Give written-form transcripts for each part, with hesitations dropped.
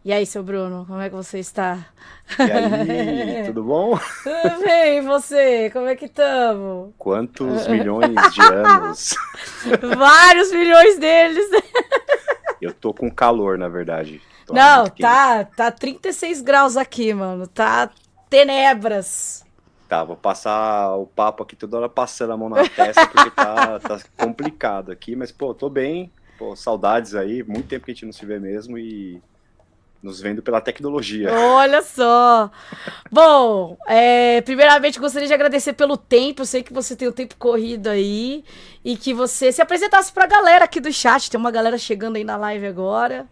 E aí, seu Bruno, como é que você está? E aí, tudo bom? Tudo bem, e você? Como é que estamos? Quantos milhões de anos? Vários milhões deles. Eu tô com calor, na verdade. Tô Não, muito quente. tá 36 graus aqui, mano. Tá tenebras. Tá, vou passar o papo aqui toda hora passando a mão na testa porque tá complicado aqui, mas pô, tô bem. Pô, saudades aí, muito tempo que a gente não se vê mesmo e nos vendo pela tecnologia. Olha só. Bom, primeiramente gostaria de agradecer pelo tempo. Eu sei que você tem o tempo corrido aí e que você se apresentasse pra galera aqui do chat. Tem uma galera chegando aí na live agora.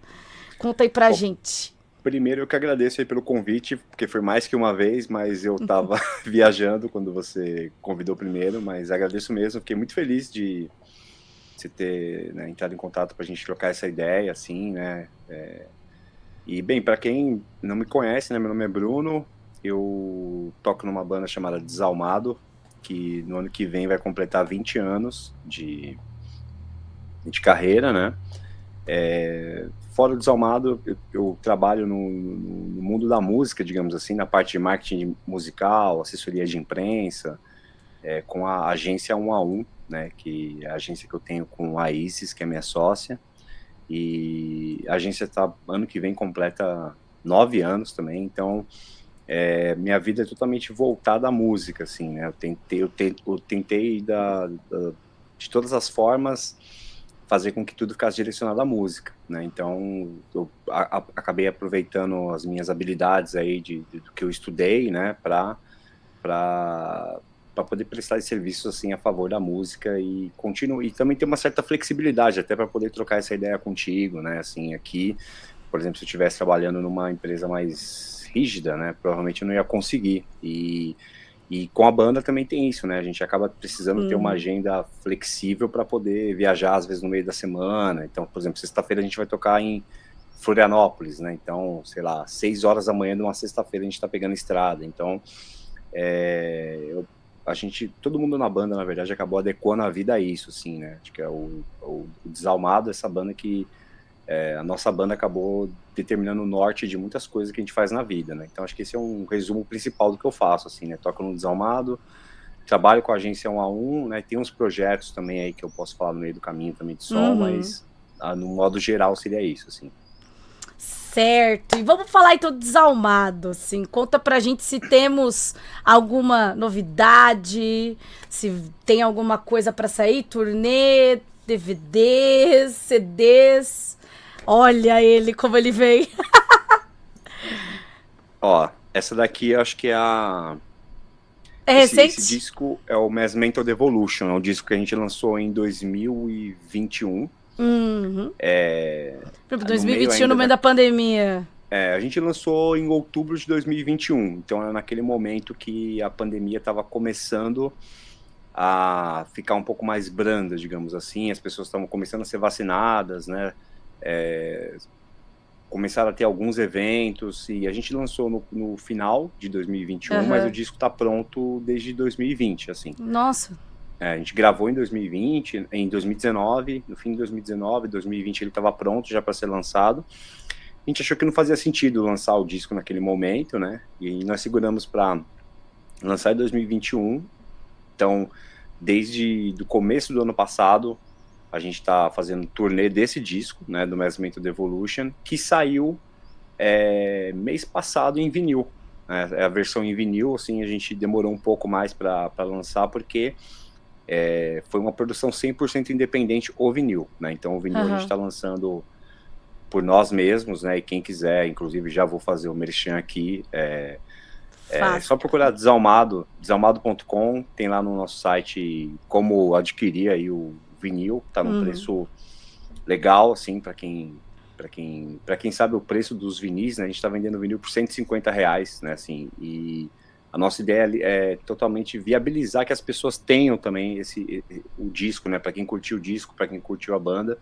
Conta aí pra Pô, gente. primeiro eu que agradeço aí pelo convite, porque foi mais que uma vez, mas eu tava viajando quando você convidou primeiro, mas agradeço mesmo, fiquei muito feliz de você ter, né, entrado em contato para a gente trocar essa ideia, assim, né? E, bem, para quem não me conhece, né, meu nome é Bruno, eu toco numa banda chamada Desalmado, que no ano que vem vai completar 20 anos de carreira, né? Fora o Desalmado, eu trabalho no mundo da música, digamos assim, na parte de marketing musical, assessoria de imprensa, com a agência 1 a 1, né, que é a agência que eu tenho com a Isis, que é minha sócia, e a agência ano que vem completa 9 anos também, então minha vida é totalmente voltada à música, assim, né, eu tentei de todas as formas fazer com que tudo ficasse direcionado à música, né, então eu acabei aproveitando as minhas habilidades aí do que eu estudei, né, para poder prestar esse serviço assim a favor da música e continuo e também ter uma certa flexibilidade até para poder trocar essa ideia contigo, né? Assim, aqui, por exemplo, se eu estivesse trabalhando numa empresa mais rígida, né, provavelmente eu não ia conseguir. E com a banda também tem isso, né? A gente acaba precisando ter uma agenda flexível para poder viajar às vezes no meio da semana. Então, por exemplo, sexta-feira a gente vai tocar em Florianópolis, né? Então, sei lá, 6 horas da manhã de uma sexta-feira a gente está pegando estrada. Então, a gente, todo mundo na banda, na verdade, acabou adequando a vida a isso, assim, né? Acho que é o Desalmado, essa banda que a nossa banda acabou determinando o norte de muitas coisas que a gente faz na vida, né? Então acho que esse é um resumo principal do que eu faço, assim, né? Toco no Desalmado, trabalho com a agência 1 a 1, né? Tem uns projetos também aí que eu posso falar no meio do caminho também de som, mas no modo geral seria isso, assim. Certo. E vamos falar então do Desalmado, assim. Conta pra gente se temos alguma novidade, se tem alguma coisa pra sair, turnê, DVDs, CDs. Olha ele como ele vem. Ó, essa daqui eu acho que é a É esse recente? disco é o Mass Mental Devolution, é um disco que a gente lançou em 2021. Por exemplo, No meio 2021, no ainda meio da da pandemia. a gente lançou em outubro de 2021, então é naquele momento que a pandemia estava começando a ficar um pouco mais branda, digamos assim, as pessoas estavam começando a ser vacinadas, né? Começaram a ter alguns eventos e a gente lançou no final de 2021, mas o Aham. disco está pronto desde 2020, assim. Nossa. A gente gravou em 2020, em 2019, no fim de 2019, 2020 ele estava pronto já para ser lançado. A gente achou que não fazia sentido lançar o disco naquele momento, né? E nós seguramos para lançar em 2021. Então, desde o começo do ano passado, a gente está fazendo turnê desse disco, né? Do Mass Mental Devolution, que saiu mês passado em vinil. Né? A versão em vinil, assim, a gente demorou um pouco mais para lançar, porque foi uma produção 100% independente, o vinil, né? Então, o vinil a gente Aham. está lançando por nós mesmos, né? E quem quiser, inclusive já vou fazer o merchan aqui, é Faz. só procurar Desalmado, desalmado.com, tem lá no nosso site como adquirir aí o vinil, tá num preço legal, assim, para quem sabe o preço dos vinis, né? A gente está vendendo vinil por R$ 150, né? Assim, e a nossa ideia é totalmente viabilizar que as pessoas tenham também o disco, né? Para quem curtiu o disco, para quem curtiu a banda,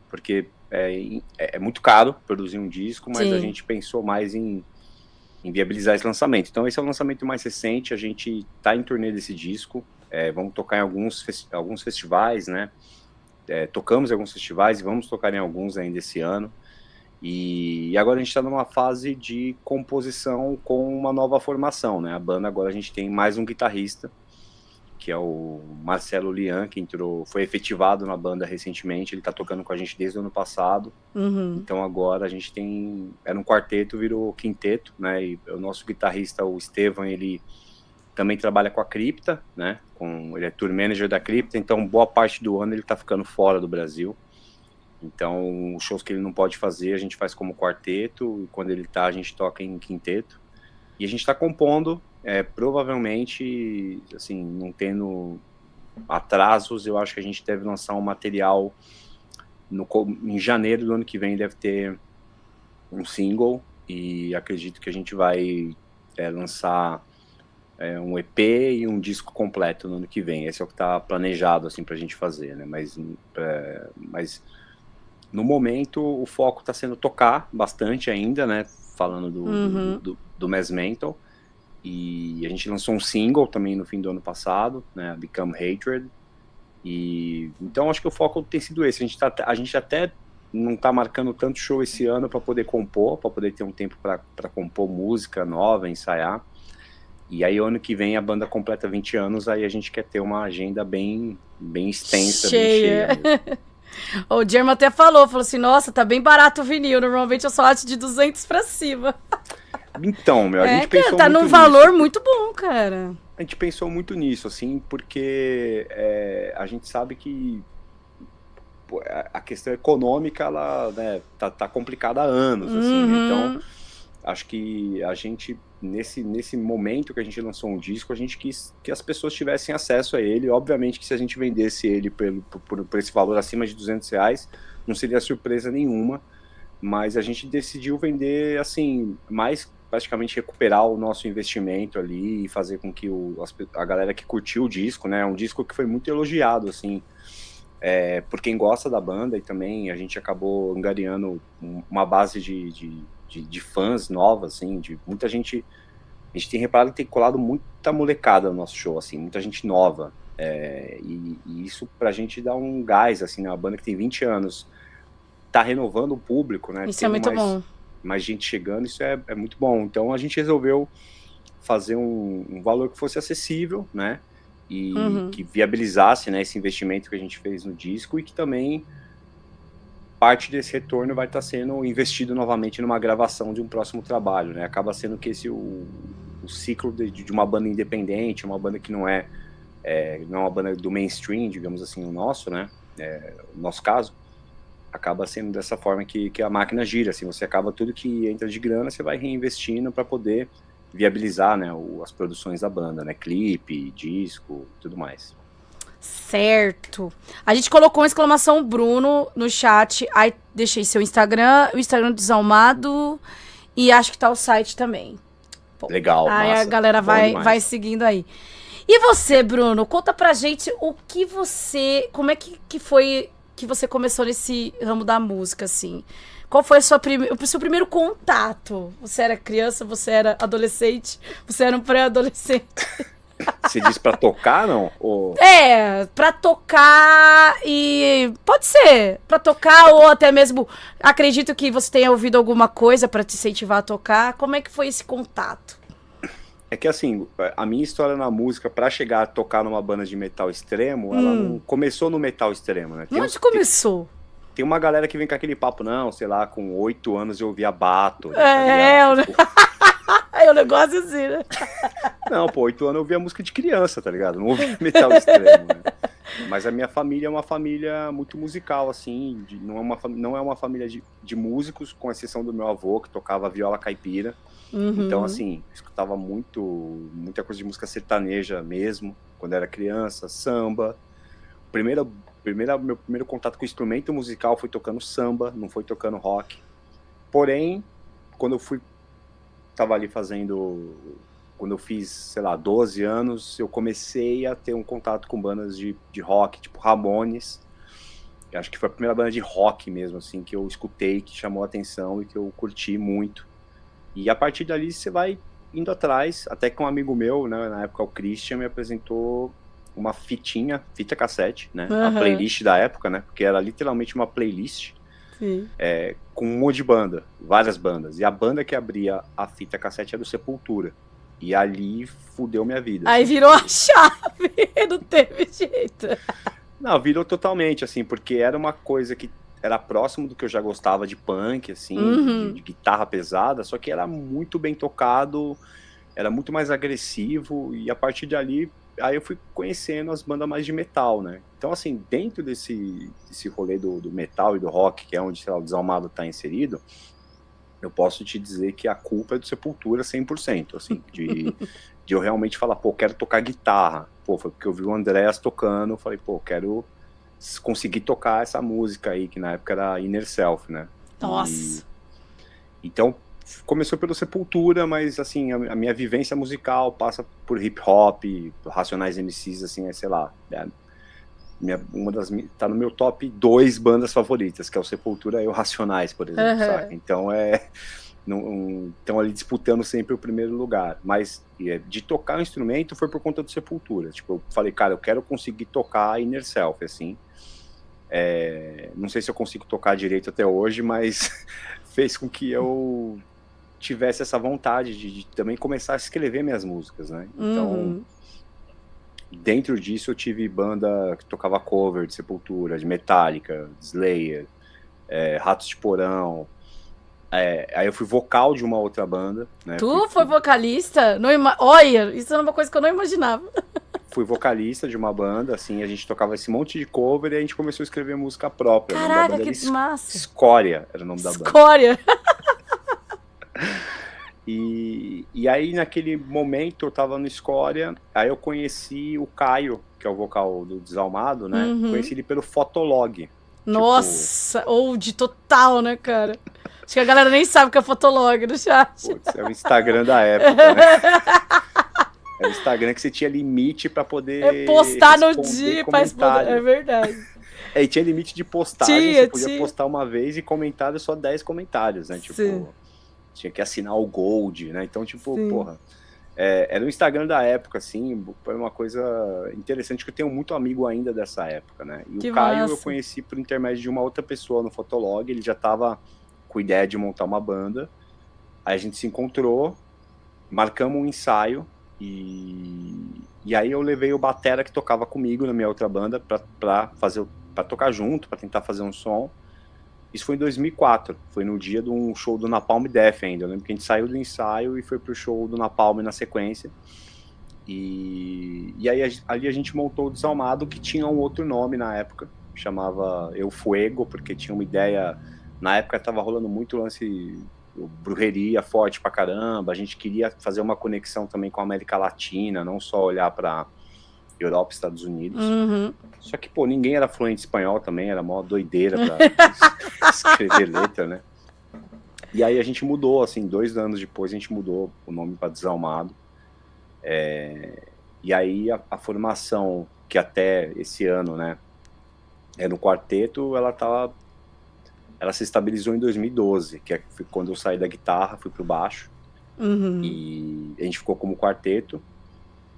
porque é muito caro produzir um disco, mas a Sim. gente pensou mais em viabilizar esse lançamento. Então esse é o lançamento mais recente, a gente está em turnê desse disco, vamos tocar em alguns festivais, né? Tocamos em alguns festivais e vamos tocar em alguns ainda esse ano. E agora a gente está numa fase de composição com uma nova formação, né? A banda agora a gente tem mais um guitarrista, que é o Marcelo Lian, que foi efetivado na banda recentemente. Ele está tocando com a gente desde o ano passado. Então agora a gente era um quarteto, virou quinteto, né? E o nosso guitarrista, o Estevam, ele também trabalha com a Cripta, né? Ele é tour manager da Cripta, então boa parte do ano ele está ficando fora do Brasil. Então, os shows que ele não pode fazer, a gente faz como quarteto, e quando ele tá, a gente toca em quinteto. E a gente tá compondo, provavelmente, assim, não tendo atrasos, eu acho que a gente deve lançar um material em janeiro do ano que vem, deve ter um single, e acredito que a gente vai lançar um EP e um disco completo no ano que vem. Esse é o que tá planejado, assim, pra gente fazer, né? Mas no momento, o foco está sendo tocar bastante ainda, né? Falando do Mass Mental. E a gente lançou um single também no fim do ano passado, né? Become Hatred. E então acho que o foco tem sido esse. A gente até não está marcando tanto show esse ano para poder compor, para poder ter um tempo para compor música nova, ensaiar. E aí, o ano que vem, a banda completa 20 anos, aí a gente quer ter uma agenda bem extensa, cheia. bem cheia. O German até falou assim, nossa, tá bem barato o vinil, normalmente eu só acho de 200 pra cima. Então, a gente pensou tá muito num valor muito bom, cara. A gente pensou muito nisso, assim, porque a gente sabe que a questão econômica, ela, né, tá complicada há anos, assim, né? Então, acho que a gente, nesse momento que a gente lançou um disco, a gente quis que as pessoas tivessem acesso a ele. Obviamente que se a gente vendesse ele por esse valor acima de R$200, não seria surpresa nenhuma, mas a gente decidiu vender, assim, mais praticamente recuperar o nosso investimento ali e fazer com que a galera que curtiu o disco, né, um disco que foi muito elogiado, assim, por quem gosta da banda, e também a gente acabou angariando uma base de fãs novas, assim, de muita gente. A gente tem reparado que tem colado muita molecada no nosso show, assim, muita gente nova. E isso pra gente dá um gás, assim, né? Uma banda que tem 20 anos tá renovando o público, né? Isso é muito bom. Mais gente chegando, isso é muito bom. Então a gente resolveu fazer um valor que fosse acessível, né? E que viabilizasse, né, esse investimento que a gente fez no disco, e que também parte desse retorno vai estar sendo investido novamente numa gravação de um próximo trabalho, né? Acaba sendo que o ciclo de uma banda independente, uma banda que não é uma banda do mainstream, digamos assim, o nosso, né? O nosso caso, acaba sendo dessa forma que a máquina gira, assim, você acaba tudo que entra de grana, você vai reinvestindo para poder viabilizar, né, as produções da banda, né? Clipe, disco, tudo mais. Certo. A gente colocou uma exclamação Bruno no chat. Aí deixei seu Instagram, o Instagram do Desalmado, e acho que tá o site também. Pô, legal, aí massa. A galera vai seguindo aí. E você, Bruno, conta pra gente como é que foi que você começou nesse ramo da música, assim? Qual foi o seu primeiro contato? Você era criança, você era adolescente, você era um pré-adolescente? Você diz pra tocar, não? Ou... pra tocar e... Pode ser, pra tocar ou até mesmo... Acredito que você tenha ouvido alguma coisa pra te incentivar a tocar. Como é que foi esse contato? É que, assim, a minha história na música, pra chegar a tocar numa banda de metal extremo, ela não começou no metal extremo, né? Onde começou? Tem uma galera que vem com aquele papo, não, sei lá, com 8 anos eu ouvia Bato. É um negócio assim, né? Não, 8 anos eu ouvia música de criança, tá ligado? Não ouvia metal extremo, né? Mas a minha família é uma família muito musical, assim, não é uma família de músicos, com exceção do meu avô, que tocava viola caipira. Então, assim, escutava muita coisa de música sertaneja mesmo, quando era criança, samba. Meu primeiro contato com o instrumento musical foi tocando samba, não foi tocando rock. Porém, quando eu fiz, sei lá, 12 anos, eu comecei a ter um contato com bandas de rock, tipo Ramones. Eu acho que foi a primeira banda de rock mesmo, assim, que eu escutei, que chamou a atenção e que eu curti muito. E a partir dali você vai indo atrás, até que um amigo meu, né, na época o Christian, me apresentou uma fita cassete, né? A playlist da época, né? Porque era literalmente uma playlist. Sim. com um monte de banda, várias bandas. E a banda que abria a fita cassete era do Sepultura. E ali fudeu minha vida. Aí assim, virou a chave, não teve jeito. Não, virou totalmente, assim, porque era uma coisa que era próximo do que eu já gostava de punk, assim, de guitarra pesada, só que era muito bem tocado, era muito mais agressivo, e a partir dali, aí eu fui conhecendo as bandas mais de metal, né? Então, assim, dentro desse rolê do metal e do rock, que é onde, sei lá, o Desalmado tá inserido, eu posso te dizer que a culpa é do Sepultura 100%, assim, de eu realmente falar, pô, quero tocar guitarra. Pô, foi porque eu vi o Andrés tocando, eu falei, pô, quero conseguir tocar essa música aí, que na época era Inner Self, né? Nossa. Então, começou pelo Sepultura, mas, assim, a minha vivência musical passa por hip hop, Racionais MCs, assim, sei lá, tá no meu top 2 bandas favoritas, que é o Sepultura e o Racionais, por exemplo, saca? Então estão ali disputando sempre o primeiro lugar, mas de tocar o instrumento foi por conta do Sepultura. Tipo, eu falei, cara, eu quero conseguir tocar Inner Self, assim. Não sei se eu consigo tocar direito até hoje, mas fez com que eu tivesse essa vontade de também começar a escrever minhas músicas, né? Então, dentro disso eu tive banda que tocava cover de Sepultura, de Metallica, de Slayer, Ratos de Porão. Aí eu fui vocal de uma outra banda, né? Tu foi vocalista? Olha, isso é uma coisa que eu não imaginava. Fui vocalista de uma banda, assim, a gente tocava esse monte de cover e a gente começou a escrever música própria. Caraca, que massa. Escória era o nome da banda. Escória. E aí, naquele momento, eu tava no Escória, aí eu conheci o Caio, que é o vocal do Desalmado, né? Conheci ele pelo Fotolog. Nossa, old total, né, cara? Acho que a galera nem sabe o que é Fotolog no chat. Putz, é o Instagram da época, né? É o Instagram que você tinha limite pra poder postar no dia pra responder. É verdade. E tinha limite de postagem, você podia postar uma vez e comentário só 10 comentários, né? Tipo, tinha que assinar o Gold, né? Então, tipo, porra. Era o Instagram da época, assim, foi uma coisa interessante, que eu tenho muito amigo ainda dessa época, né? E que o Caio massa. Eu conheci por intermédio de uma outra pessoa no Fotolog, ele já tava com ideia de montar uma banda, aí a gente se encontrou, marcamos um ensaio, e aí eu levei o batera que tocava comigo na minha outra banda pra tocar junto, pra tentar fazer um som. Isso foi em 2004, foi no dia de um show do Napalm Death ainda. Eu lembro que a gente saiu do ensaio e foi pro show do Napalm na sequência. E aí ali a gente montou o Desalmado, que tinha um outro nome na época, chamava Eu Fuego, porque tinha uma ideia. Na época tava rolando muito lance, brujeria forte pra caramba. A gente queria fazer uma conexão também com a América Latina, não só olhar pra Europa e Estados Unidos. Só que, pô, ninguém era fluente espanhol também, era mó doideira pra escrever letra, né? E aí a gente mudou, assim, 2 anos depois a gente mudou o nome pra Desalmado. E aí a formação, que até esse ano, né, era um quarteto, ela se estabilizou em 2012, que foi quando eu saí da guitarra, fui pro baixo, e a gente ficou como quarteto.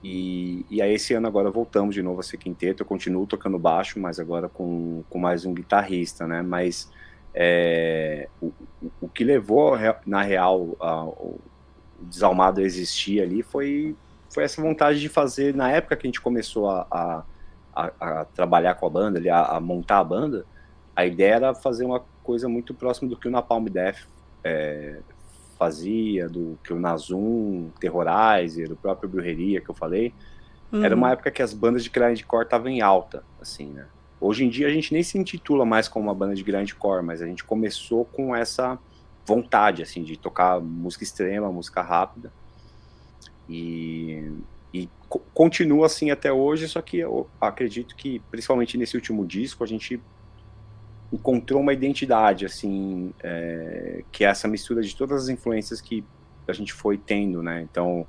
E aí esse ano agora voltamos de novo a ser quinteto, eu continuo tocando baixo, mas agora com mais um guitarrista, né? Mas o que levou, na real, o Desalmado a existir ali foi essa vontade de fazer, na época que a gente começou a trabalhar com a banda, a montar a banda, a ideia era fazer uma coisa muito próxima do que o Napalm Death fazia, do que o Nazum, Terrorizer, o próprio Brujeria que eu falei. Era uma época que as bandas de grindcore estavam em alta, assim, né? Hoje em dia a gente nem se intitula mais como uma banda de grindcore, mas a gente começou com essa vontade, assim, de tocar música extrema, música rápida, e continua assim até hoje, só que eu acredito que, principalmente nesse último disco, a gente encontrou uma identidade, assim, que é essa mistura de todas as influências que a gente foi tendo, né? Então,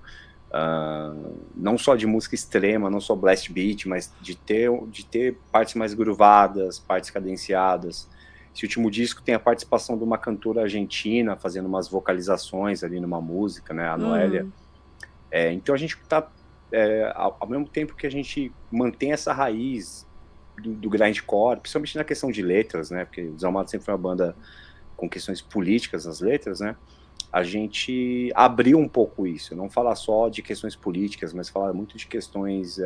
não só de música extrema, não só blast beat, mas de ter partes mais groovadas, partes cadenciadas. Esse último disco tem a participação de uma cantora argentina fazendo umas vocalizações ali numa música, né? A Noélia. Então a gente tá, ao mesmo tempo que a gente mantém essa raiz do grindcore, principalmente na questão de letras, né? Porque o Desalmado sempre foi uma banda com questões políticas nas letras, né? A gente abriu um pouco isso, não falar só de questões políticas, mas falar muito de questões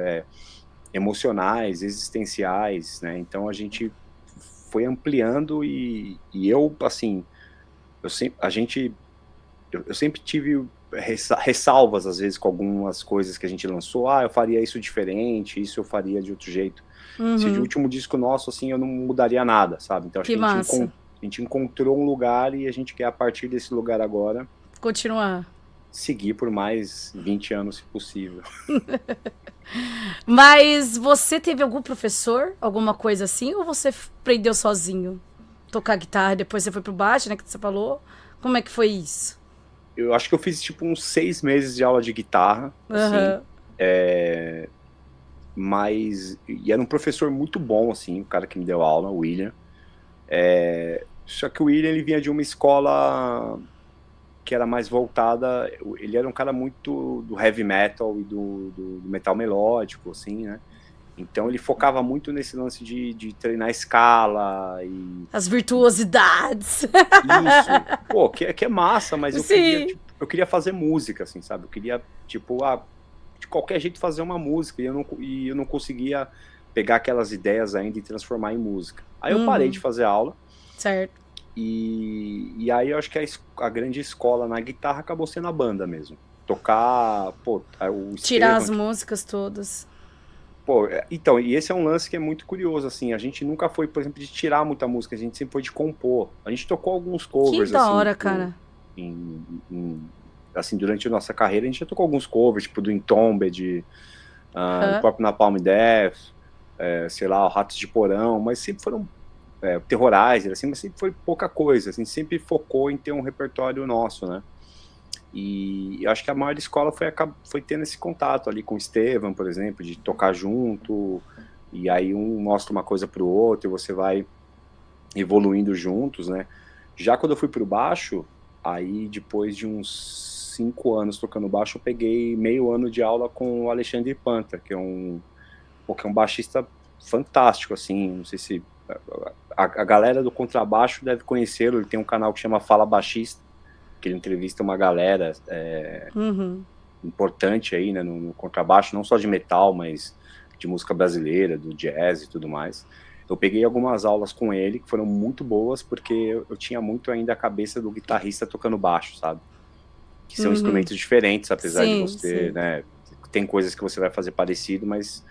emocionais, existenciais, né? Então a gente foi ampliando e eu, assim, eu sempre tive ressalvas, às vezes, com algumas coisas que a gente lançou. Eu faria isso diferente, isso eu faria de outro jeito. Se de último disco nosso, assim, eu não mudaria nada, sabe? Então, acho que massa. A gente encontrou um lugar e a gente quer, a partir desse lugar agora, continuar. Seguir por mais 20 anos, se possível. Mas você teve algum professor, alguma coisa assim, ou você aprendeu sozinho? Tocar guitarra, depois você foi pro baixo, né, que você falou. Como é que foi isso? Eu acho que eu fiz, tipo, uns 6 meses de aula de guitarra, assim. Mas... E era um professor muito bom, assim, o cara que me deu aula, o William. Só que o William, ele vinha de uma escola que era mais voltada... Ele era um cara muito do heavy metal e do metal melódico, assim, né? Então ele focava muito nesse lance de treinar escala e... As virtuosidades. Isso. Pô, que é massa, mas eu queria fazer música, assim, sabe? Eu queria, tipo, de qualquer jeito fazer uma música e eu não conseguia pegar aquelas ideias ainda e transformar em música. Aí eu parei de fazer aula. Certo. E aí eu acho que a grande escola na guitarra acabou sendo a banda mesmo. Tocar, pô, o tirar as músicas todas. Pô, então, e esse é um lance que é muito curioso, assim, a gente nunca foi, por exemplo, de tirar muita música, a gente sempre foi de compor. A gente tocou alguns covers, que da hora, assim, cara. Assim, durante a nossa carreira, a gente já tocou alguns covers, tipo do Entombed, do próprio Napalm Death, sei lá, o Ratos de Porão, mas sempre foram Terrorizer, assim, mas sempre foi pouca coisa, assim, sempre focou em ter um repertório nosso, né? E eu acho que a maior escola foi tendo esse contato ali com o Estevam, por exemplo, de tocar junto, e aí um mostra uma coisa pro outro, e você vai evoluindo juntos, né? Já quando eu fui pro baixo, aí depois de uns 5 anos tocando baixo, eu peguei meio ano de aula com o Alexandre Panta, que é um baixista fantástico, assim, não sei se... A galera do contrabaixo deve conhecê-lo, ele tem um canal que chama Fala Baixista, que ele entrevista uma galera importante aí, né, no contrabaixo, não só de metal, mas de música brasileira, do jazz e tudo mais. Eu peguei algumas aulas com ele, que foram muito boas, porque eu tinha muito ainda a cabeça do guitarrista tocando baixo, sabe? Que são instrumentos diferentes, apesar de você, né, tem coisas que você vai fazer parecido, mas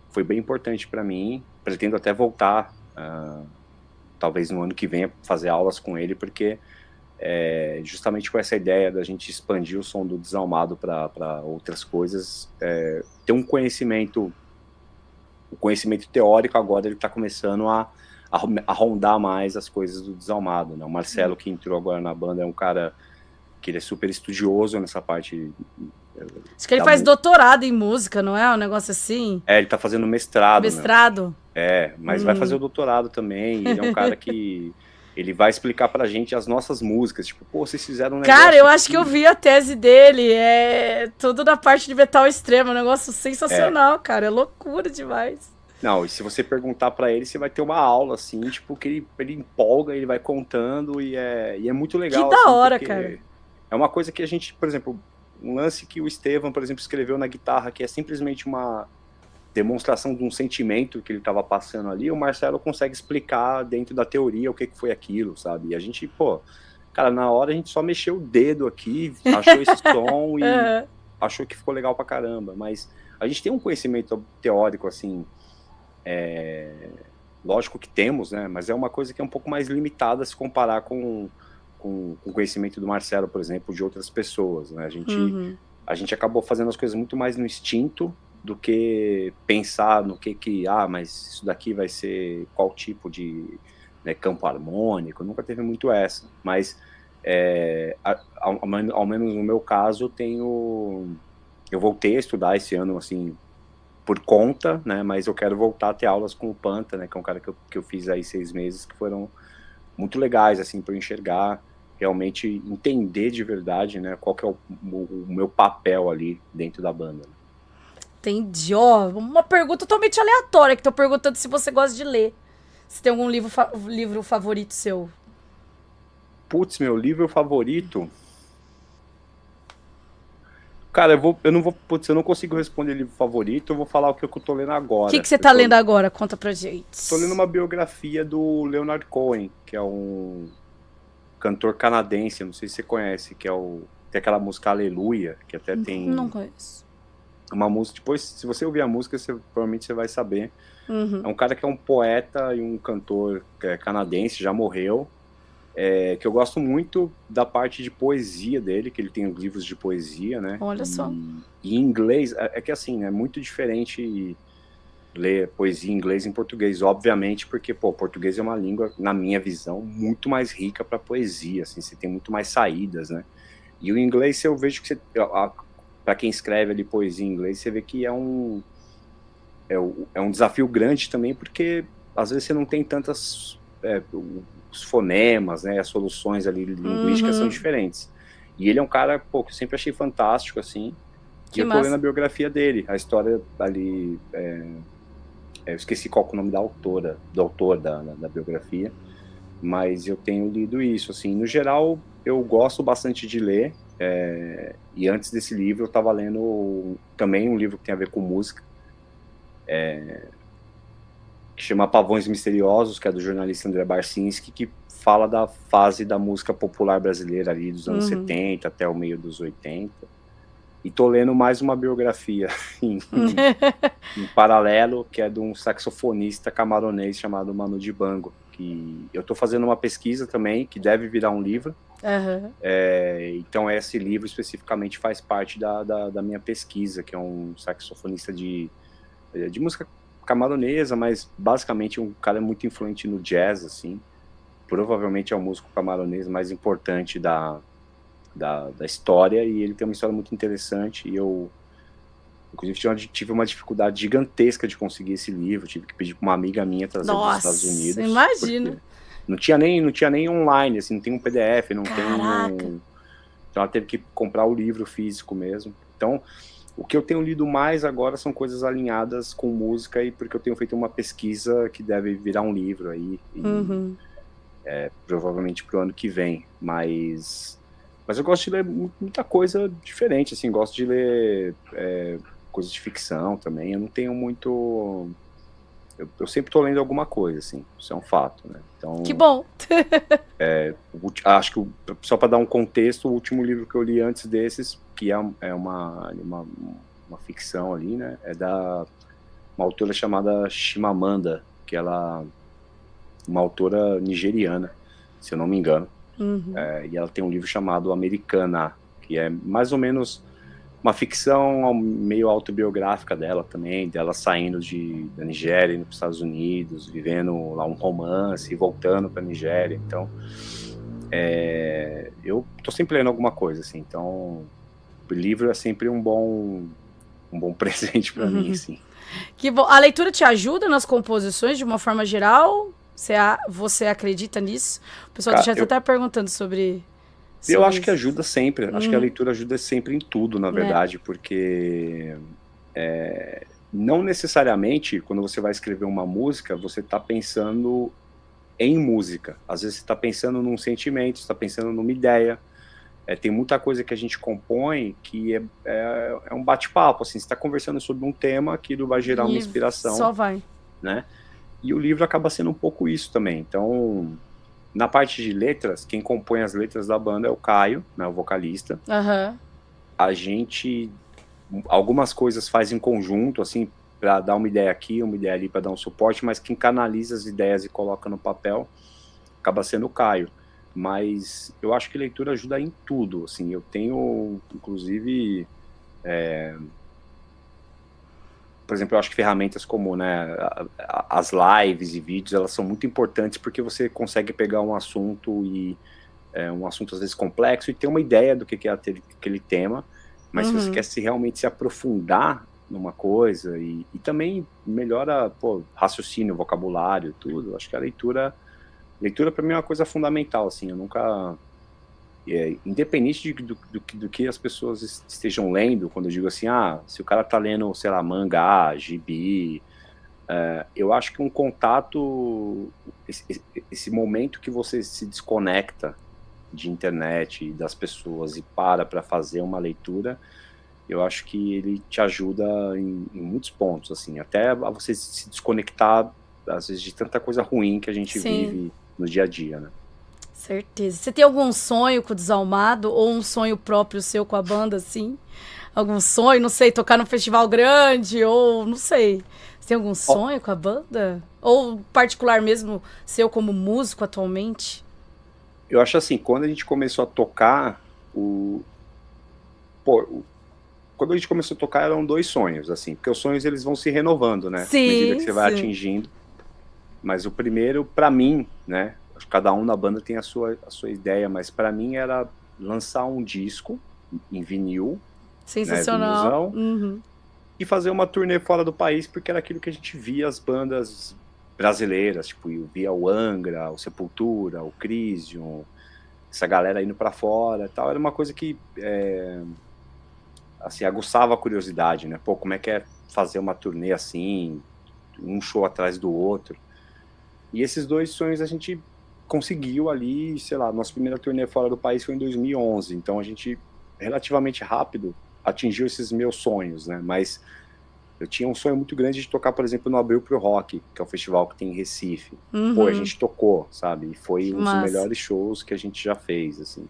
foi bem importante para mim. Pretendo até voltar, talvez no ano que vem, fazer aulas com ele, porque justamente com essa ideia da gente expandir o som do Desalmado para outras coisas, ter um conhecimento, o conhecimento teórico agora ele está começando a rondar mais as coisas do Desalmado, né? O Marcelo, que entrou agora na banda, é um cara que ele é super estudioso nessa parte. Acho que ele faz doutorado em música, não é? Um negócio assim? Ele tá fazendo mestrado. Mestrado? Mas vai fazer o doutorado também, e ele é um cara que... Ele vai explicar pra gente as nossas músicas. Tipo, pô, vocês fizeram um negócio... Cara, eu acho que eu vi a tese dele. É tudo na parte de metal extremo. É um negócio sensacional, cara. É loucura demais. Não, e se você perguntar pra ele, você vai ter uma aula, assim, tipo, que ele empolga, ele vai contando, e é muito legal. Que da hora, cara. É uma coisa que a gente, por exemplo, um lance que o Estevam, por exemplo, escreveu na guitarra, que é simplesmente uma demonstração de um sentimento que ele estava passando ali, o Marcelo consegue explicar dentro da teoria o que foi aquilo, sabe? E a gente, pô, cara, na hora a gente só mexeu o dedo aqui, achou esse som e achou que ficou legal pra caramba, mas a gente tem um conhecimento teórico, assim, lógico que temos, né, mas é uma coisa que é um pouco mais limitada se comparar com o conhecimento do Marcelo, por exemplo, de outras pessoas, né? A gente acabou fazendo as coisas muito mais no instinto do que pensar no mas isso daqui vai ser qual tipo de, né, campo harmônico, nunca teve muito essa, mas ao menos no meu caso eu voltei a estudar esse ano, assim, por conta, né, mas eu quero voltar a ter aulas com o Panta, né, que é um cara que eu fiz aí 6 meses, que foram muito legais, assim, para eu enxergar, realmente entender de verdade, né, qual que é o meu papel ali dentro da banda, né? Entendi. Ó, uma pergunta totalmente aleatória, que tô perguntando se você gosta de ler. Se tem algum livro favorito seu. Putz, meu livro favorito. Cara, eu não vou, putz, eu não consigo responder livro favorito, eu vou falar o que eu tô lendo O que agora. você tá lendo agora? Conta pra gente. Tô lendo uma biografia do Leonard Cohen, que é um cantor canadense, não sei se você conhece, tem aquela música Aleluia, que até tem Não conheço. uma música, depois, se você ouvir a música, provavelmente você vai saber. Uhum. É um cara que é um poeta e um cantor canadense, já morreu, que eu gosto muito da parte de poesia dele, que ele tem livros de poesia, né? Olha só. E em inglês, é que assim, é muito diferente ler poesia em inglês e em português, obviamente, porque, pô, português é uma língua, na minha visão, muito mais rica para poesia, assim, você tem muito mais saídas, né? E o inglês, eu vejo que para quem escreve ali poesia em inglês, você vê que é um desafio grande também, porque às vezes você não tem tantas os fonemas, né, as soluções ali linguísticas são diferentes. E ele é um cara, pô, que eu sempre achei fantástico, assim. Que e eu tô lendo a biografia dele, a história ali, eu esqueci qual é o nome do autor da biografia, mas eu tenho lido isso, assim. No geral, eu gosto bastante de ler, e antes desse livro eu estava lendo também um livro que tem a ver com música, que chama Pavões Misteriosos, que é do jornalista André Barcinski, que fala da fase da música popular brasileira ali dos anos 70 até o meio dos 80. E tô lendo mais uma biografia em paralelo, que é de um saxofonista camaronês chamado Manu Dibango, que eu tô fazendo uma pesquisa também, que deve virar um livro. Então esse livro especificamente faz parte da minha pesquisa, que é um saxofonista de música camaronesa, mas basicamente um cara muito influente no jazz, assim. Provavelmente é o músico camaronês mais importante da história, e ele tem uma história muito interessante, e eu inclusive tive uma dificuldade gigantesca de conseguir esse livro, tive que pedir para uma amiga minha trazer dos Estados Unidos. Imagina. Não tinha nem online, assim, não tem um PDF, não tem então ela teve que comprar o livro físico mesmo. Então, o que eu tenho lido mais agora são coisas alinhadas com música, e porque eu tenho feito uma pesquisa que deve virar um livro aí, provavelmente pro ano que vem, mas eu gosto de ler muita coisa diferente, assim, gosto de ler coisas de ficção também, eu não tenho muito... Eu sempre tô lendo alguma coisa, assim, isso é um fato, né? Então, que bom! Acho que, só para dar um contexto, o último livro que eu li antes desses, que é uma ficção ali, né? É da uma autora chamada Chimamanda, que ela é uma autora nigeriana, se eu não me engano. E ela tem um livro chamado Americana, que é mais ou menos uma ficção meio autobiográfica dela também, dela saindo da Nigéria, indo para os Estados Unidos, vivendo lá um romance e voltando para a Nigéria. Então, eu tô sempre lendo alguma coisa, assim. Então, o livro é sempre um bom presente para mim, assim. Que bom. A leitura te ajuda nas composições de uma forma geral? Você acredita nisso? O pessoal do chat até perguntando sobre eu acho que ajuda sempre. Acho que a leitura ajuda sempre em tudo, na verdade, porque não necessariamente quando você vai escrever uma música, você está pensando em música. Às vezes você está pensando num sentimento, você está pensando numa ideia. Tem muita coisa que a gente compõe que é um bate-papo, assim, você está conversando sobre um tema, aquilo vai gerar uma inspiração. Só vai. Né? E o livro acaba sendo um pouco isso também. Então, na parte de letras, quem compõe as letras da banda é o Caio, né, o vocalista. A gente, algumas coisas faz em conjunto, assim, para dar uma ideia aqui, uma ideia ali, para dar um suporte, mas quem canaliza as ideias e coloca no papel acaba sendo o Caio. Mas eu acho que leitura ajuda em tudo, assim. Eu tenho, inclusive, por exemplo, eu acho que ferramentas como, né, as lives e vídeos, elas são muito importantes porque você consegue pegar um assunto um assunto às vezes complexo e ter uma ideia do que é aquele tema, mas se você quer realmente se aprofundar numa coisa e também melhora, raciocínio, vocabulário, tudo, acho que a leitura para mim é uma coisa fundamental, assim, eu nunca independente do que as pessoas estejam lendo, quando eu digo assim, se o cara tá lendo, sei lá, mangá, gibi, eu acho que um contato, esse momento que você se desconecta de internet e das pessoas e para fazer uma leitura, eu acho que ele te ajuda em muitos pontos, assim, até a você se desconectar, às vezes, de tanta coisa ruim que a gente vive no dia a dia, né? Certeza. Você tem algum sonho com o Desalmado? Ou um sonho próprio seu com a banda, assim? Algum sonho? Não sei, tocar num festival grande? Ou, não sei. Você tem algum sonho com a banda? Ou particular mesmo, seu como músico atualmente? Eu acho assim, quando a gente começou a tocar, quando a gente começou a tocar eram 2 sonhos, assim, porque os sonhos eles vão se renovando, né? À medida que você vai atingindo. Mas o primeiro, pra mim, né? Cada um na banda tem a sua ideia, mas pra mim era lançar um disco em vinil, sensacional, né, e fazer uma turnê fora do país, porque era aquilo que a gente via as bandas brasileiras, tipo, eu via o Angra, o Sepultura, o Crisium, essa galera indo pra fora e tal, era uma coisa que assim, aguçava a curiosidade, né? Pô, como é que é fazer uma turnê assim, um show atrás do outro? E esses 2 sonhos a gente conseguiu ali, sei lá, nossa primeira turnê fora do país foi em 2011, então a gente, relativamente rápido, atingiu esses meus sonhos, né? Mas eu tinha um sonho muito grande de tocar, por exemplo, no Abril Pro Rock, que é o festival que tem em Recife. Pô, a gente tocou, sabe? E foi um dos melhores shows que a gente já fez, assim.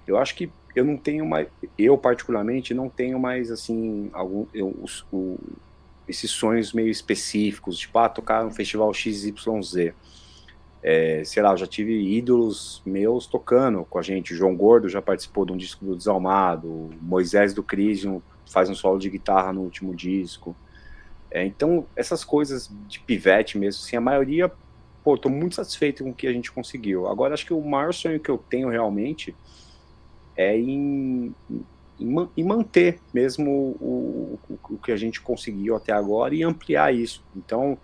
Eu acho que eu não tenho mais, eu particularmente não tenho mais, assim, esses sonhos meio específicos, tipo, tocar no festival XYZ. Sei lá, eu já tive ídolos meus tocando com a gente. O João Gordo já participou de um disco do Desalmado, o Moisés do Crisium faz um solo de guitarra no último disco. Então, essas coisas de pivete mesmo, assim, a maioria, pô, tô muito satisfeito com o que a gente conseguiu. Agora, acho que o maior sonho que eu tenho realmente é em manter mesmo o que a gente conseguiu até agora e ampliar isso. Então,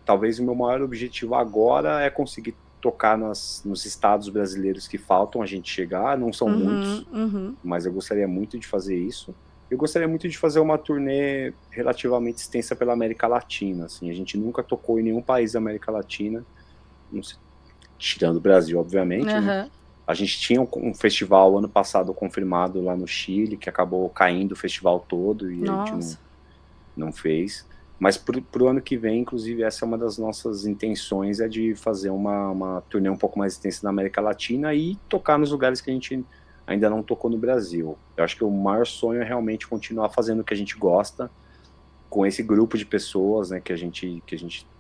talvez o meu maior objetivo agora é conseguir tocar nos estados brasileiros que faltam a gente chegar, não são muitos, mas eu gostaria muito de fazer isso. Eu gostaria muito de fazer uma turnê relativamente extensa pela América Latina, assim, a gente nunca tocou em nenhum país da América Latina, não sei, tirando o Brasil, obviamente, né? A gente tinha um festival ano passado confirmado lá no Chile, que acabou caindo o festival todo e a gente não fez. Mas pro ano que vem, inclusive, essa é uma das nossas intenções, é de fazer uma turnê um pouco mais extensa na América Latina e tocar nos lugares que a gente ainda não tocou no Brasil. Eu acho que o maior sonho é realmente continuar fazendo o que a gente gosta, com esse grupo de pessoas, né, que a gente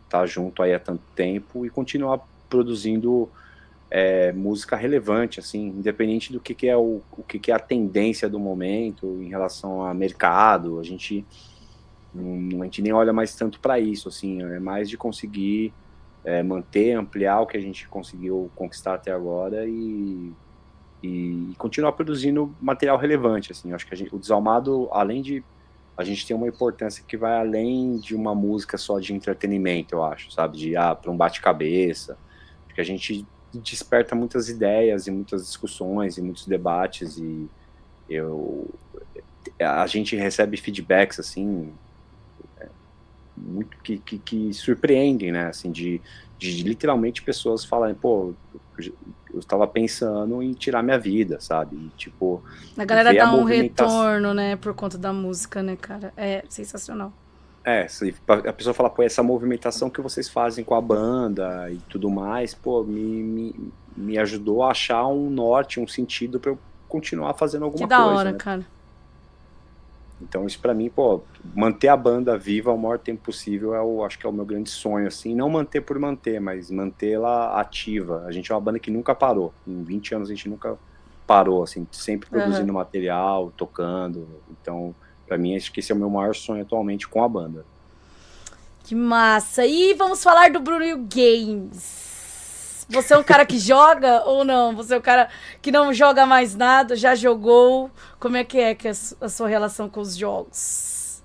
tá junto aí há tanto tempo, e continuar produzindo música relevante, assim, independente do que é o que é a tendência do momento em relação a mercado. A gente nem olha mais tanto para isso, assim, é mais de conseguir manter, ampliar o que a gente conseguiu conquistar até agora e continuar produzindo material relevante, assim. Eu acho que o Desalmado, além de a gente ter uma importância que vai além de uma música só de entretenimento, eu acho, sabe, de para um bate-cabeça, porque a gente desperta muitas ideias e muitas discussões e muitos debates, e a gente recebe feedbacks, assim, muito que surpreendem, né, assim, de literalmente pessoas falarem, pô, eu estava pensando em tirar minha vida, sabe, e, tipo, a galera dá um retorno, né, por conta da música, né, cara, é sensacional. A pessoa fala, pô, essa movimentação que vocês fazem com a banda e tudo mais, pô, me ajudou a achar um norte, um sentido para eu continuar fazendo alguma coisa. Que da hora, né, cara. Então isso pra mim, pô, manter a banda viva o maior tempo possível acho que é o meu grande sonho, assim, não manter por manter, mas mantê-la ativa. A gente é uma banda que nunca parou, em 20 anos a gente nunca parou, assim, sempre produzindo material, tocando, então... Pra mim, acho que esse é o meu maior sonho atualmente com a banda. Que massa! E vamos falar do Brunil Games. Você é um cara que joga ou não? Você é um cara que não joga mais nada, já jogou? Como é que é a sua relação com os jogos?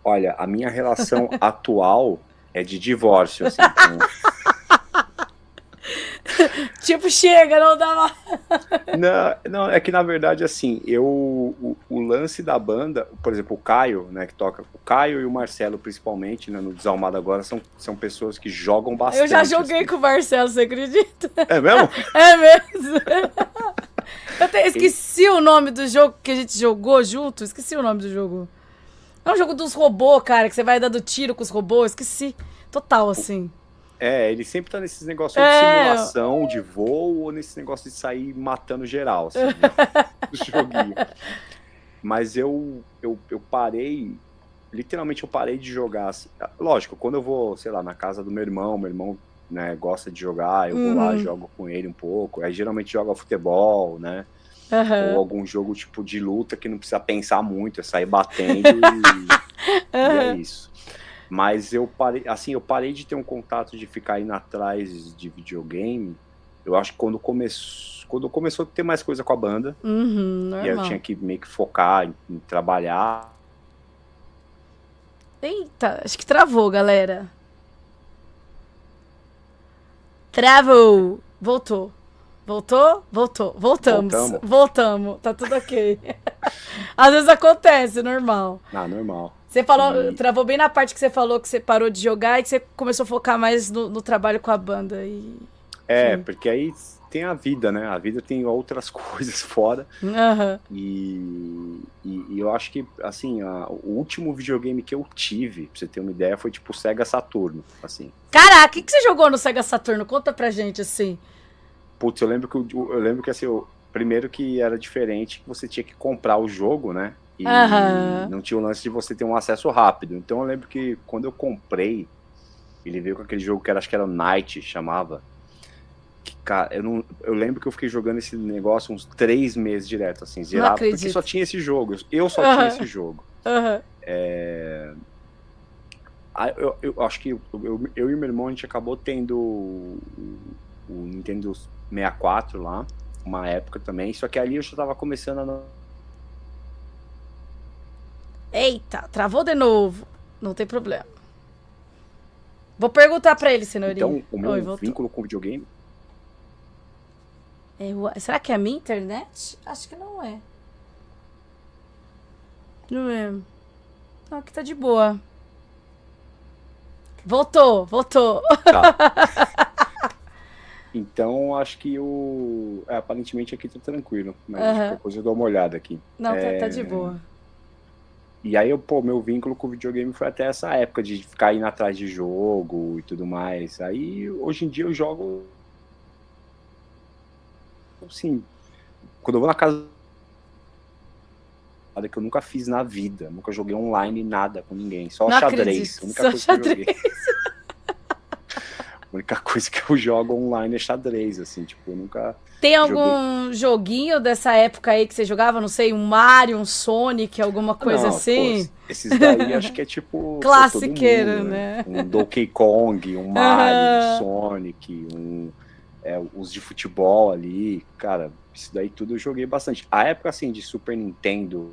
Olha, a minha relação atual é de divórcio, assim. Então... tipo, chega, não dá mais. Não, é que na verdade, assim, o lance da banda, por exemplo, o Caio, né, que toca, o Caio e o Marcelo, principalmente, né, no Desalmado agora, são pessoas que jogam bastante. Eu já joguei assim. com o Marcelo, você acredita? É mesmo? É mesmo. Eu até esqueci o nome do jogo que a gente jogou junto. Esqueci o nome do jogo. É um jogo dos robôs, cara, que você vai dando tiro com os robôs. Esqueci. Total, assim. Ele sempre tá nesses negócios de simulação, de voo, ou nesse negócio de sair matando geral, assim, do joguinho. Mas eu parei, literalmente eu parei de jogar, assim. Lógico, quando eu vou, sei lá, na casa do meu irmão, né, gosta de jogar, eu vou lá, jogo com ele um pouco, aí geralmente joga futebol, né, ou algum jogo tipo de luta que não precisa pensar muito, é sair batendo e é isso. Mas eu parei de ter um contato de ficar indo atrás de videogame, eu acho que quando começou a ter mais coisa com a banda, e aí eu tinha que meio que focar em trabalhar. Eita, acho que travou, galera. Travou. Voltou. Voltamos. Tá tudo ok. Às vezes acontece, normal. Normal. Você falou, travou bem na parte que você falou que você parou de jogar e que você começou a focar mais no trabalho com a banda. Porque aí tem a vida, né? A vida tem outras coisas fora. E eu acho que, assim, o último videogame que eu tive, pra você ter uma ideia, foi tipo o Sega Saturno, assim. Caraca, o que você jogou no Sega Saturno? Conta pra gente, assim. Putz, eu lembro que assim, primeiro que era diferente, que você tinha que comprar o jogo, né? E não tinha o lance de você ter um acesso rápido. Então eu lembro que quando eu comprei, ele veio com aquele jogo que acho que era o Night, chamava. Que, cara, eu lembro que eu fiquei jogando esse negócio uns 3 meses direto, assim, zerado, porque só tinha esse jogo. Eu só tinha esse jogo. Eu acho que eu e meu irmão, a gente acabou tendo o Nintendo 64 lá, uma época também, só que ali eu já tava começando a... Eita, travou de novo. Não tem problema. Vou perguntar pra ele, senhorinha. Então, o meu vínculo com o videogame... Será que é a minha internet? Acho que não é. Não é. Não, aqui tá de boa. Voltou. Tá. Então, acho que aparentemente aqui tá tranquilo, mas depois eu dou uma olhada aqui. Não, tá de boa. E aí, meu vínculo com o videogame foi até essa época de ficar indo atrás de jogo e tudo mais. Aí, hoje em dia, eu jogo... Assim, quando eu vou na casa... que eu nunca fiz na vida. Nunca joguei online, nada com ninguém. Só não xadrez. A única coisa xadrez. Que eu joguei. A única coisa que eu jogo online é xadrez, assim, tipo, eu nunca... Tem algum joguinho dessa época aí que você jogava? Não sei, um Mario, um Sonic, alguma coisa assim? Pô, esses daí acho que é tipo... classiqueiro, todo mundo, né? Um Donkey Kong, um Mario, um Sonic, os de futebol ali. Cara, isso daí tudo eu joguei bastante. A época, assim, de Super Nintendo...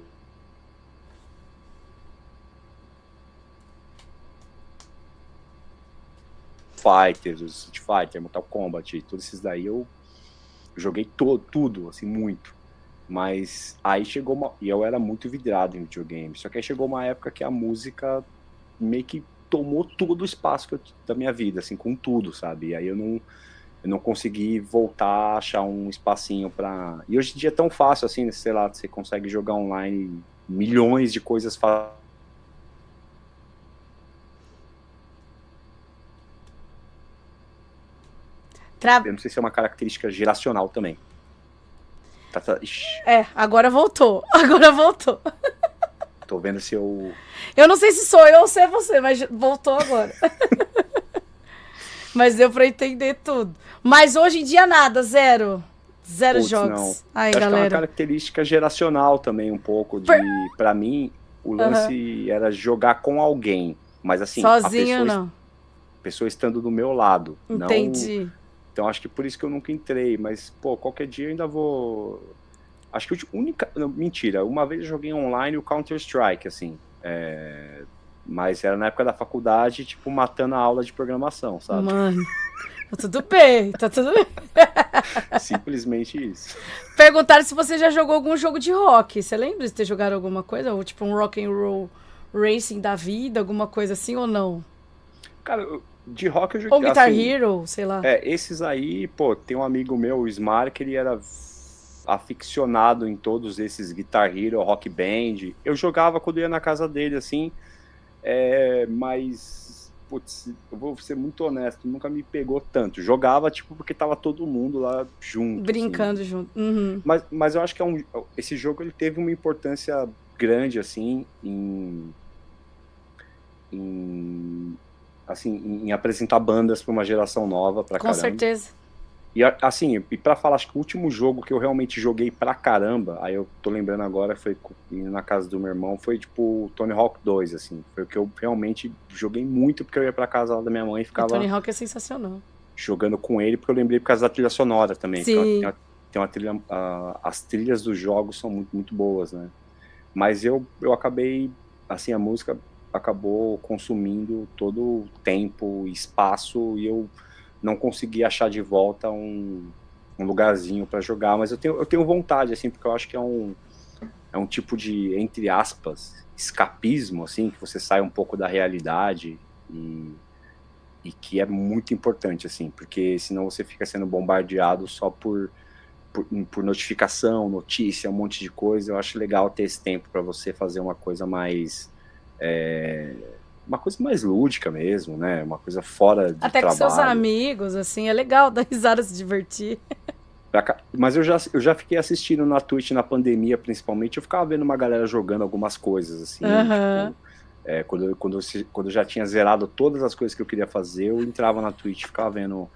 Fighters, Street Fighter, Mortal Kombat, todos esses daí eu joguei tudo, assim, muito. Mas aí chegou e eu era muito vidrado em videogame. Só que aí chegou uma época que a música meio que tomou todo o espaço da minha vida, assim, com tudo, sabe? E aí eu não consegui voltar a achar um espacinho pra... E hoje em dia é tão fácil, assim, sei lá, você consegue jogar online milhões de coisas Eu não sei se é uma característica geracional também. Agora voltou. Tô vendo se eu... Eu não sei se sou eu ou se é você, mas voltou agora. Mas deu pra entender tudo. Mas hoje em dia nada, zero jogos. Não. Aí, acho galera. que é uma característica geracional também, um pouco. Pra mim, o lance era jogar com alguém. Mas assim, sozinho não. A pessoa estando do meu lado. Entendi. Então acho que por isso que eu nunca entrei, mas, pô, qualquer dia eu ainda vou... Acho que a única... Não, mentira, uma vez eu joguei online o Counter-Strike, assim, mas era na época da faculdade, tipo, matando a aula de programação, sabe? Mano, Tá tudo bem, tá tudo bem. Simplesmente isso. Perguntaram se você já jogou algum jogo de rock. Você lembra de ter jogado alguma coisa? Ou tipo um rock and roll racing da vida, alguma coisa assim ou não? Cara, de rock eu Ou joguei, Guitar assim, Hero, sei lá. esses aí, pô, tem um amigo meu, o Smar, que ele era aficionado em todos esses Guitar Hero, Rock Band. Eu jogava quando ia na casa dele, assim, mas, putz, eu vou ser muito honesto, nunca me pegou tanto. Jogava, tipo, porque tava todo mundo lá junto, Brincando assim. junto. Uhum. Mas eu acho que esse jogo ele teve uma importância grande, assim, em apresentar bandas para uma geração nova pra Com caramba. certeza. E assim, e pra falar, acho que o último jogo que eu realmente joguei pra caramba, aí eu tô lembrando agora, foi indo na casa do meu irmão, foi tipo o Tony Hawk 2, assim. Foi o que eu realmente joguei muito, porque eu ia pra casa lá da minha mãe e O ficava Tony Hawk é sensacional. jogando com ele, porque eu lembrei por causa da trilha sonora também. Sim. Tem uma trilha, as trilhas dos jogos são muito, muito boas, né? Mas eu acabei, assim, a música acabou consumindo todo o tempo e espaço, e eu não consegui achar de volta um lugarzinho para jogar, mas eu tenho vontade, assim, porque eu acho que é um tipo de, entre aspas, escapismo, assim, que você sai um pouco da realidade e que é muito importante, assim, porque senão você fica sendo bombardeado só por notificação, notícia, um monte de coisa. Eu acho legal ter esse tempo para você fazer uma coisa mais lúdica mesmo, né? Uma coisa fora de Até com trabalho. seus amigos, assim, é legal dar risada, se divertir. Mas eu já fiquei assistindo na Twitch na pandemia, principalmente, eu ficava vendo uma galera jogando algumas coisas, assim, tipo, quando eu já tinha zerado todas as coisas que eu queria fazer, eu entrava na Twitch, ficava vendo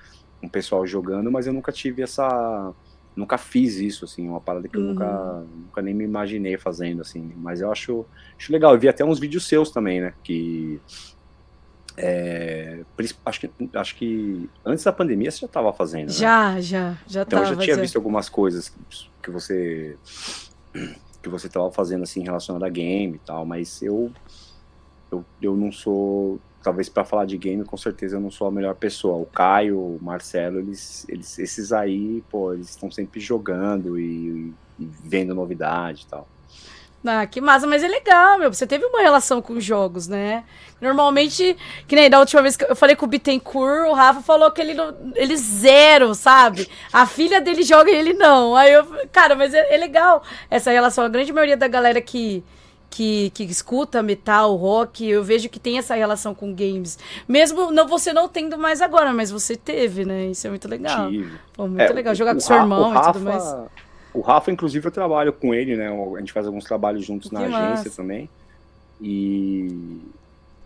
um pessoal jogando, mas eu nunca fiz isso, assim, uma parada que eu nunca nem me imaginei fazendo, assim, mas eu acho legal. Eu vi até uns vídeos seus também, né, que acho que antes da pandemia você já estava fazendo, né? Já então tava. Eu já tinha visto algumas coisas que você estava fazendo, assim, relacionado a game e tal, mas eu não sou, talvez para falar de game, com certeza eu não sou a melhor pessoa. O Caio, o Marcelo, esses aí, pô, eles estão sempre jogando e vendo novidade e tal. Ah, que massa, mas é legal, meu. Você teve uma relação com os jogos, né? Normalmente, que nem da última vez que eu falei com o Bittencourt, o Rafa falou que ele zero, sabe? A filha dele joga e ele não. Aí eu, cara, mas é legal essa relação. A grande maioria da galera que escuta metal, rock, eu vejo que tem essa relação com games. Mesmo você não tendo mais agora, mas você teve, né? Isso é muito legal. Tive. Pô, muito legal. Jogar com seu irmão e tudo mais. O Rafa, inclusive, eu trabalho com ele, né? A gente faz alguns trabalhos juntos na agência também. E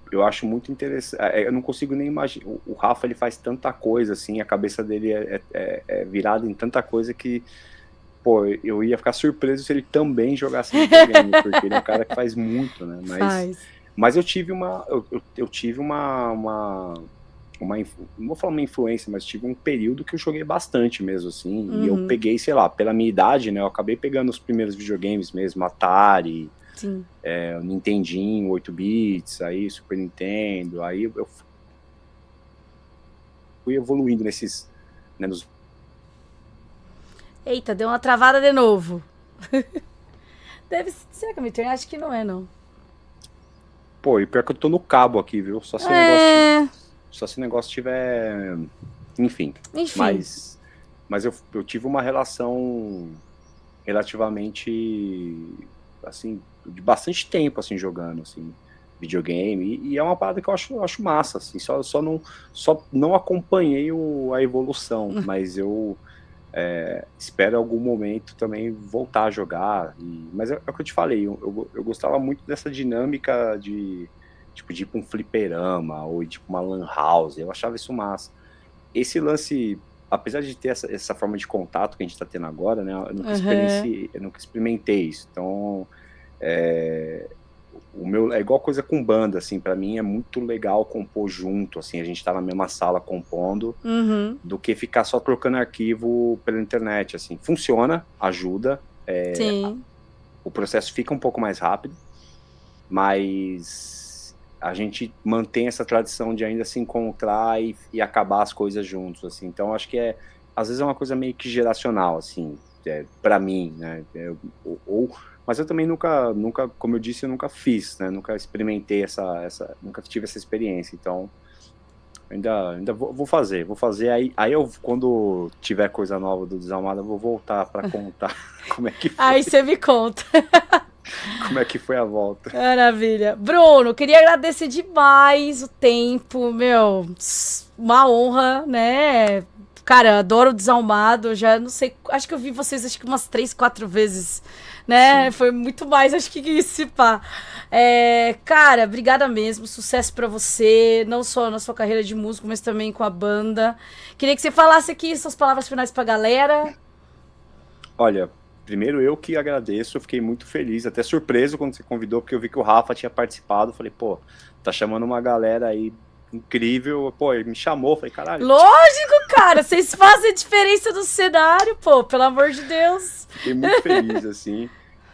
eu acho muito interessante. Eu não consigo nem imaginar. O Rafa, ele faz tanta coisa, assim, a cabeça dele é virada em tanta coisa que, pô, eu ia ficar surpreso se ele também jogasse videogame, porque ele é um cara que faz muito, né? Mas eu tive não vou falar uma influência, mas tive um período que eu joguei bastante mesmo, assim, e eu peguei, sei lá, pela minha idade, né, eu acabei pegando os primeiros videogames mesmo, Atari, o Nintendinho, 8 bits, aí Super Nintendo, aí eu fui evoluindo nesses, né, Eita, deu uma travada de novo. Será que eu me tenho? Acho que não é, não. Pô, e pior que eu tô no cabo aqui, viu? Só se o negócio tiver... Enfim. Mas eu tive uma relação relativamente, assim, de bastante tempo, assim, jogando, assim, videogame. E é uma parada que eu acho massa, assim. Só não acompanhei a evolução, mas eu espero em algum momento também voltar a jogar. Mas é o que eu te falei, eu gostava muito dessa dinâmica de ir pra um fliperama ou tipo uma lan house. Eu achava isso massa. Esse lance, apesar de ter essa forma de contato que a gente tá tendo agora, né, eu nunca experimentei isso. Então o meu é igual coisa com banda, assim, pra mim é muito legal compor junto, assim, a gente tá na mesma sala compondo, do que ficar só trocando arquivo pela internet, assim. Funciona, ajuda, Sim. o processo fica um pouco mais rápido, mas a gente mantém essa tradição de ainda se encontrar e acabar as coisas juntos, assim. Então, acho que às vezes é uma coisa meio que geracional, assim, para mim, né? Mas eu também nunca, como eu disse, eu nunca fiz, né? Nunca experimentei nunca tive essa experiência. Então, ainda vou fazer. Aí eu, quando tiver coisa nova do Desalmado, eu vou voltar para contar como é que foi. Aí você me conta. Como é que foi a volta. Maravilha. Bruno, queria agradecer demais o tempo, meu, uma honra, né? Cara, adoro o Desalmado, já não sei, acho que eu vi vocês acho que umas 3, 4 vezes, né? Sim. Foi muito mais, acho que isso, pá. Cara, obrigada mesmo, sucesso pra você, não só na sua carreira de músico, mas também com a banda. Queria que você falasse aqui suas palavras finais pra galera. Olha, primeiro eu que agradeço, eu fiquei muito feliz, até surpreso quando você convidou, porque eu vi que o Rafa tinha participado, falei, pô, tá chamando uma galera aí incrível, pô, ele me chamou, falei, caralho. Lógico, cara, vocês fazem a diferença do cenário, pô, pelo amor de Deus. Fiquei muito feliz, assim,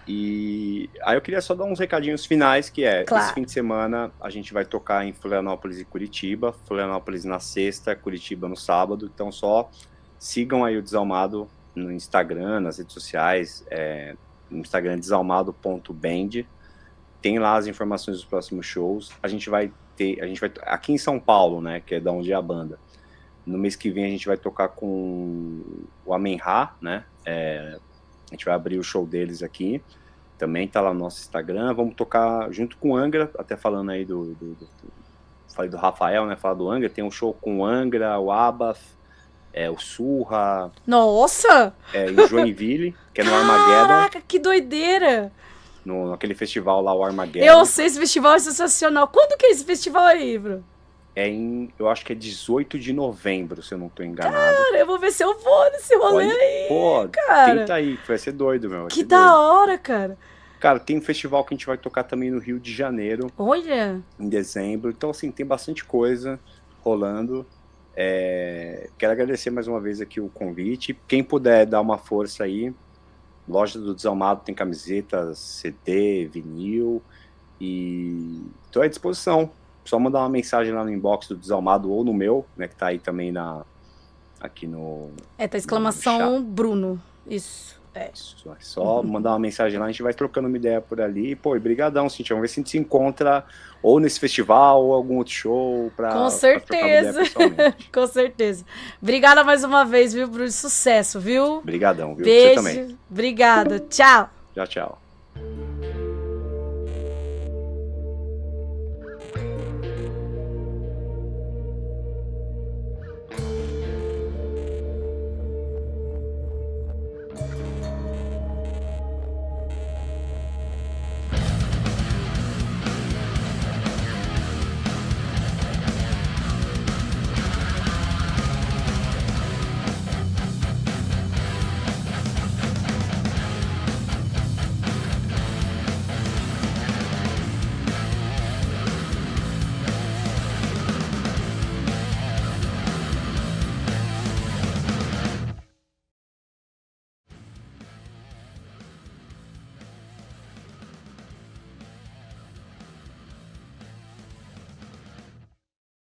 e aí eu queria só dar uns recadinhos finais, que claro. Esse fim de semana a gente vai tocar em Florianópolis e Curitiba, Florianópolis na sexta, Curitiba no sábado, então só sigam aí o Desalmado no Instagram, nas redes sociais, no Instagram desalmado.band, tem lá as informações dos próximos shows. A gente vai aqui em São Paulo, né, que é da onde é a banda. No mês que vem a gente vai tocar com o Amenra, né, a gente vai abrir o show deles aqui, também tá lá no nosso Instagram. Vamos tocar junto com o Angra, até falando aí falei do Rafael, né, falar do Angra, tem um show com o Angra, o Abaf, o Surra. Nossa! Em Joinville, que é no Armageddon. Caraca, que doideira! Naquele festival lá, o Armageddon. Eu sei, esse festival é sensacional. Quando que é esse festival aí, bro? Eu acho que é 18 de novembro, se eu não tô enganado. Cara, eu vou ver se eu vou nesse rolê aí, pô, cara. Tenta aí, que vai ser doido, meu. Que da hora, cara. Cara, tem um festival que a gente vai tocar também no Rio de Janeiro. Olha! Em dezembro. Então, assim, tem bastante coisa rolando. Quero agradecer mais uma vez aqui o convite. Quem puder dar uma força aí, Loja do Desalmado tem camisetas, CD, vinil, e estou à disposição. Só mandar uma mensagem lá no inbox do Desalmado ou no meu, né, que tá aí também aqui no... tá exclamação Bruno, isso. Isso, só mandar uma mensagem lá, a gente vai trocando uma ideia por ali. Pô, e brigadão, Cintia, vamos ver se a gente se encontra ou nesse festival ou algum outro show com certeza. Com certeza. Obrigada mais uma vez, viu, Bruno? Sucesso, viu? Obrigadão, viu? Beijo. Você também. Obrigada. Tchau. Tchau.